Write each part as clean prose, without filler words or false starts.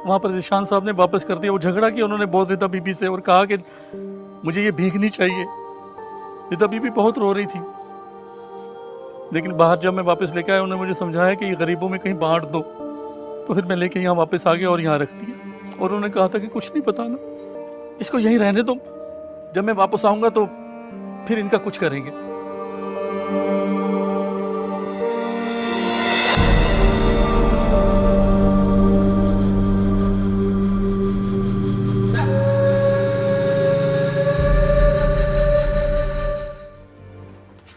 वहाँ पर जिशान साहब ने वापस कर दिया। वो झगड़ा किया उन्होंने बहुत रिदा बीबी से और कहा कि मुझे ये भीगनी चाहिए। रिदा बीबी बहुत रो रही थी, लेकिन बाहर जब मैं वापस लेके आया उन्होंने मुझे समझाया कि ये गरीबों में कहीं बांट दो। तो फिर मैं लेके यहाँ वापस आ गया और यहाँ रख दिया। और उन्होंने कहा था कि कुछ नहीं बताना, इसको यहीं रहने दो, जब मैं वापस आऊँगा तो फिर इनका कुछ करेंगे।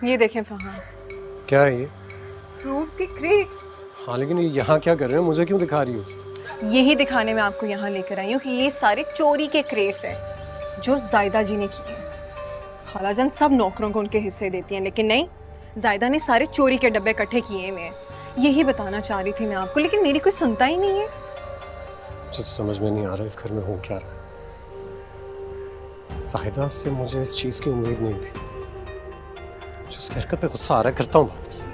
ये देखें फहाम, क्या है ये? फ्रूट्स की क्रेट्स। हाँ, लेकिन ये यहाँ क्या कर रहे हो? मुझे क्यों दिखा रही हो? यही दिखाने में आपको यहाँ लेकर आई हूँ कि ये सारे चोरी के क्रेट्स हैं जो जायदा जी ने किए हैं। खालाजान सब नौकरों को उनके हिस्से देती हैं, लेकिन नहीं, जायदा ने सारे चोरी के डब्बे इकट्ठे किए हुए हैं। यही बताना चाह रही थी मैं आपको, लेकिन मेरी कोई सुनता ही नहीं है। मुझे समझ में नहीं आ रहा इस घर में हो क्या रहा है। जाहिदा से मुझे इस चीज़ की उम्मीद नहीं थी। मुझे उसकी हरकत पे गुस्सा आ रहा है, करता हूँ बात उससे।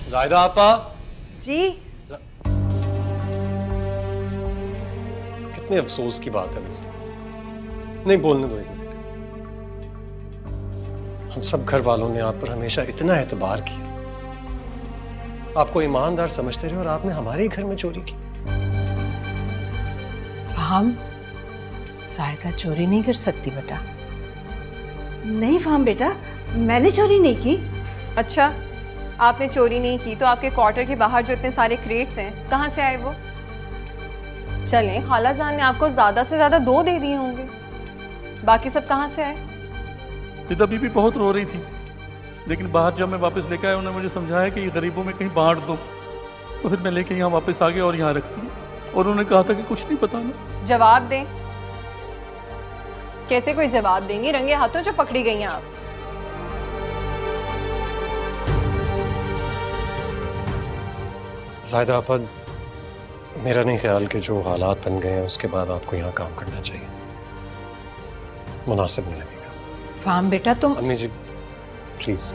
जाहिदा आपा जी। कितने अफसोस की बात है वैसे। नहीं, बोलने दो एक मिनट। हम सब घर वालों ने आप पर हमेशा इतना एतबार किया, आपको ईमानदार समझते रहे, और आपने हमारे ही घर में चोरी की। हम जायदा चोरी नहीं कर सकती बेटा। नहीं फाहम बेटा, मैंने चोरी नहीं की। अच्छा, आपने चोरी नहीं की तो आपके क्वार्टर के बाहर जो इतने सारे क्रेट्स हैं, कहाँ से आए वो? चलें, खालाजान ने आपको ज्यादा से ज्यादा 2 दे दिए होंगे, बाकी सब कहाँ से आए? रिदा बीबी बहुत रो रही थी, लेकिन बाहर जब मैं वापस लेके आया उन्होंने मुझे समझाया कि ये गरीबों में कहीं बांट दो। तो फिर मैं लेके यहाँ वापस आ गया और यहाँ रख दिया। और उन्होंने कहा था कि कुछ नहीं बताना। जवाब दें। कैसे कोई जवाब देंगी? रंगे हाथों जो पकड़ी गई हैं आप। जाहिदा आपा, मेरा नहीं ख्याल कि जो हालात बन गए हैं उसके बाद आपको यहाँ काम करना चाहिए। मुनासिब नहीं लगेगा। फाहम बेटा तुम अम्मी जी प्लीज।